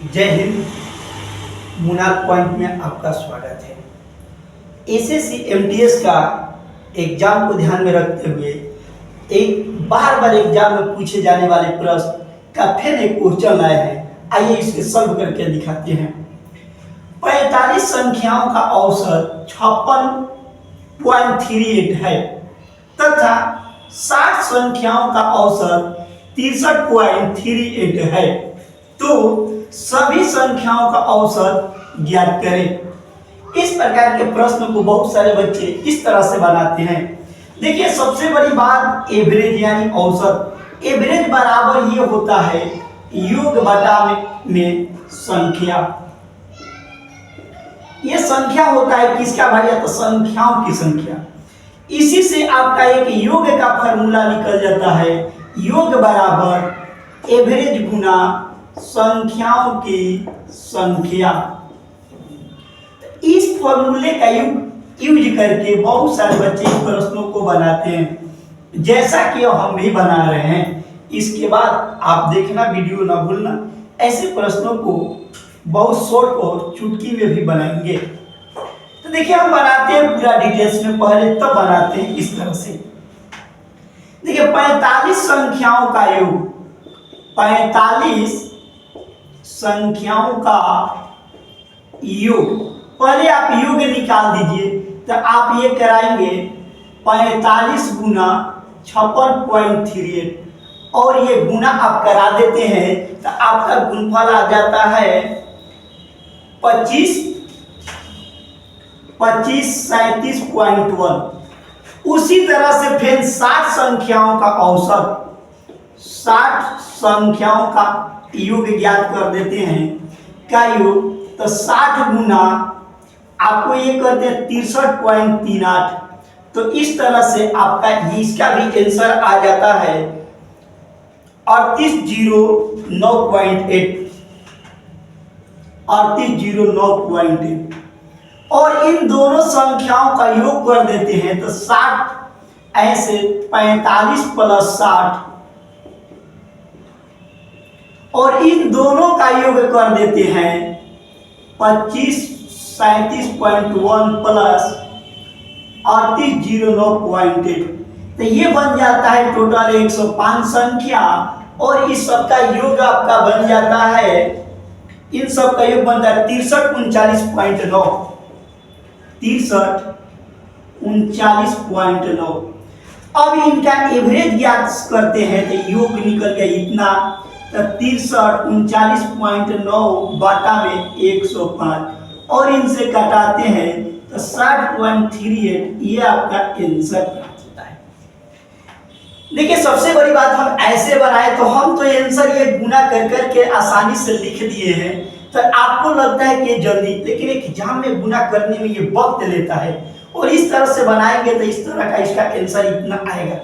जय हिंद। मुनार पॉइंट में आपका स्वागत है। एसएससी एमटीएस का एग्जाम को ध्यान में रखते हुए एक बार बार एग्जाम में पूछे जाने वाले प्रश्न का फिर एक क्वेश्चन लाए हैं। आइए इसे सॉल्व करके दिखाते हैं। 45 संख्याओं का औसत 56.38 है तथा 60 संख्याओं का औसत 63.38 है, तो सभी संख्याओं का औसत ज्ञात करें। इस प्रकार के प्रश्न को बहुत सारे बच्चे इस तरह से बनाते हैं। देखिए, सबसे बड़ी बात एवरेज यानी औसत। एवरेज बराबर ये होता है योग बटा में संख्या। ये संख्या होता है किसका भाई? तो संख्याओं की संख्या। इसी से आपका एक योग का फॉर्मूला निकल जाता है। योग बराबर एवरेज गुना संख्याओं की संख्या। इस फॉर्मूले का यूज करके बहुत सारे बच्चे इन प्रश्नों को बनाते हैं, जैसा कि हम भी बना रहे हैं। इसके बाद आप देखना, वीडियो ना भूलना। ऐसे प्रश्नों को बहुत शॉर्ट और चुटकी में भी बनाएंगे। तो देखिए, हम बनाते हैं पूरा डिटेल्स में, पहले तब बनाते हैं इस तरह से। देखिए, 45 संख्याओं का योग, 45 संख्याओं का योग। पहले आप योग निकाल दीजिए, तो आप ये कराएंगे 45 गुना 56.38 और ये गुना आप करा देते हैं, तो आपका गुणफल आ जाता है 37.1। उसी तरह से फिर 60 संख्याओं का औसत, 60 संख्याओं का योग ज्ञात कर देते हैं। क्या योग? तो 60 गुना आपको ये करते हैं 63.38। तो इस तरह से आपका इसका भी आंसर आ जाता है 3809.8। 3809.8 और इन दोनों संख्याओं का योग कर देते हैं, तो 60 ऐसे 45 प्लस 60 और इन दोनों का योग कर देते हैं 37.1 प्लस 3809.8। तो ये बन जाता है टोटल 105 संख्या और इस सब का योग आपका बन जाता है, इन सब का योग बनता है 6339। 6339। अब इनका एवरेज ज्ञात करते हैं, तो योग निकल गया इतना, तो 6339 बाटा में 105 और इनसे कटाते हैं तो 60.38। ये आपका आंसर प्राप्त होता है। देखिए, सबसे बड़ी बात, हम ऐसे बनाए तो हम तो आंसर ये गुना कर करके आसानी से लिख दिए हैं, तो आपको लगता है कि जल्दी, लेकिन एग्जाम में गुना करने में ये वक्त लेता है। और इस तरह से बनाएंगे तो इस तरह का इसका आंसर इतना आएगा,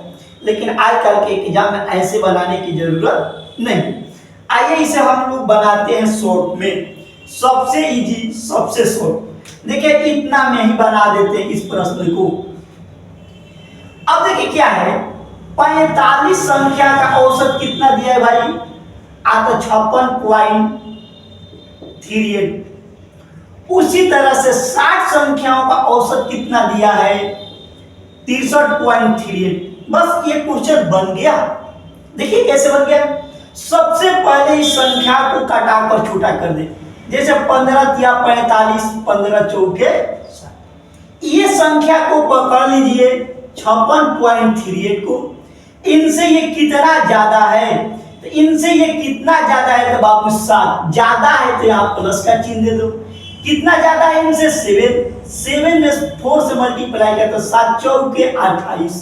लेकिन आजकल के एग्जाम में ऐसे बनाने की जरूरत नहीं। आइए इसे हम लोग बनाते हैं शॉर्ट में, सबसे इजी, सबसे शॉर्ट। देखिए, इतना में ही बना देते हैं इस प्रश्न को। अब देखिए क्या है, 45 संख्या का औसत कितना दिया है भाई? आता 56.38। उसी तरह से 60 संख्याओं का औसत कितना दिया है? 63.38। बस ये क्वेश्चन बन गया। देखिए कैसे बन गया। सबसे पहले इस संख्या को काटाकर छोटा कर दे, जैसे 15 या 45, 15 चौके। ये संख्या को पकड़ लीजिए 56.38 को। इनसे ये कितना ज्यादा है? तो इनसे ये कितना ज्यादा है? तो बाबू 7 ज्यादा है, तो यहाँ प्लस का चिन्ह दे दो। कितना ज्यादा है इनसे? 7 में 4 से मल्टीप्लाई कर तो 7 चौके 28।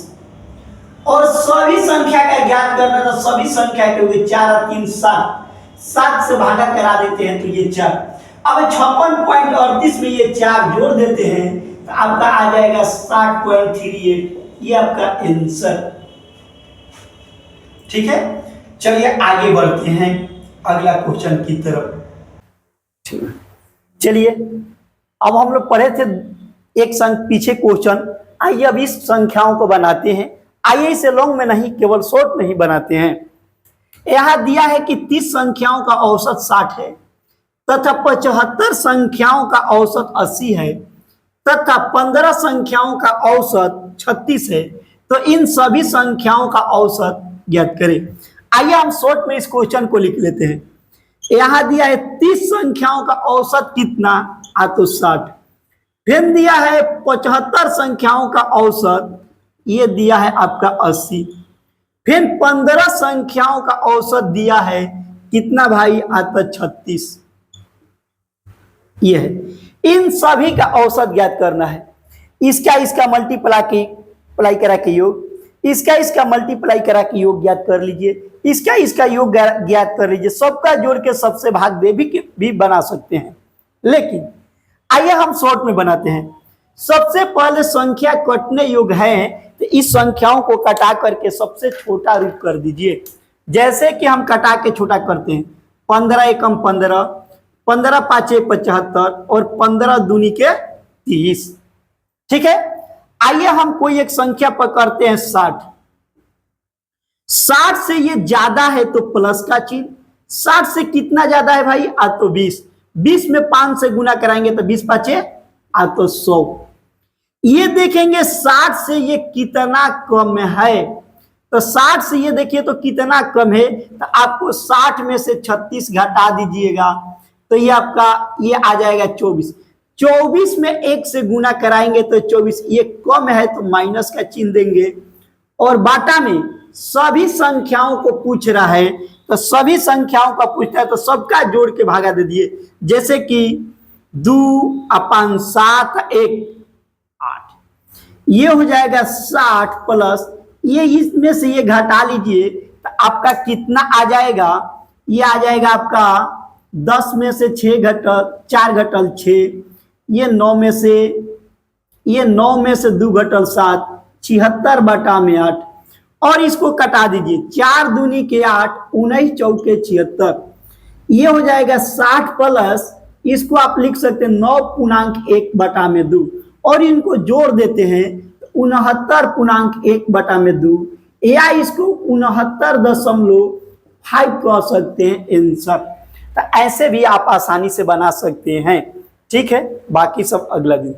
और सभी संख्या का ज्ञात करना, तो सभी संख्या के हुए 4 और 3 7, 7 से भागा करा देते हैं तो ये 4। अब 56.38 में ये 4 जोड़ देते हैं, तो आपका आ जाएगा 60.38। ये आपका आंसर। ठीक है, चलिए आगे बढ़ते हैं अगला क्वेश्चन की तरफ। चलिए, अब हम लोग पढ़े थे एक पीछे क्वेश्चन। आइए अब इस संख्याओं को बनाते हैं। आइए इसे लॉन्ग में नहीं, केवल शॉर्ट में ही बनाते हैं। यहां दिया है कि 30 संख्याओं का औसत 60 है तथा 75 संख्याओं का औसत 80 है तथा 15 संख्याओं का औसत 36 है, तो इन सभी संख्याओं का औसत ज्ञात करें। आइए हम शॉर्ट में इस क्वेश्चन को लिख लेते हैं। यहां दिया है 30 संख्याओं का औसत कितना, तो 60। फिर दिया है 75 संख्याओं का औसत, ये दिया है आपका 80। फिर 15 संख्याओं का औसत दिया है कितना भाई, आता 36। ये है, इन सभी का औसत ज्ञात करना है। इसका मल्टीप्लाई करा के योग, इसका मल्टीप्लाई करा के योग ज्ञात कर लीजिए, इसका योग ज्ञात कर लीजिए। सबका जोड़ के सबसे भाग दे भी बना सकते हैं, लेकिन आइए हम शॉर्ट में बनाते हैं। सबसे पहले संख्या कटने योग्य है, तो इस संख्याओं को कटा करके सबसे छोटा रूप कर दीजिए। जैसे कि हम कटा के छोटा करते हैं, 15 एकम 15, 15 पाँचे 75 और 15 दूनी के 30। ठीक है, आइए हम कोई एक संख्या पकड़ते हैं 60। 60 से ये ज्यादा है तो प्लस का चिन्ह, 60 से कितना ज्यादा है भाई, तो 20। 20 में 5 से गुना कराएंगे तो 20 पाँचे तो 100। ये देखेंगे 60 से ये कितना कम है, तो 60 से ये देखिए तो कितना कम है, तो आपको 60 में से 36 घटा दीजिएगा, तो ये आपका ये आ जाएगा 24। 24 में 1 से गुना कराएंगे तो 24, ये कम है तो माइनस का चिन्ह देंगे। और बाटा में सभी संख्याओं को पूछ रहा है, तो सभी संख्याओं का पूछता है तो सबका जोड़ के भागा दे दिए। जैसे कि 2/7 1 8, ये हो जाएगा 60 प्लस ये इसमें से ये घटा लीजिए, तो आपका कितना आ जाएगा, ये आ जाएगा आपका 10 में से 6 घटल 4 घटल 6, ये 9 में से 2 घटल 7, 76/8। और इसको कटा दीजिए, 4 दूनी के 8, 19 चौके 76, ये हो जाएगा 60 प्लस इसको आप लिख सकते हैं 9.1/2, और इनको जोड़ देते हैं 69.1/2, या इसको 69.5 कह सकते हैं आंसर। तो ऐसे भी आप आसानी से बना सकते हैं। ठीक है, बाकी सब अगला दिन।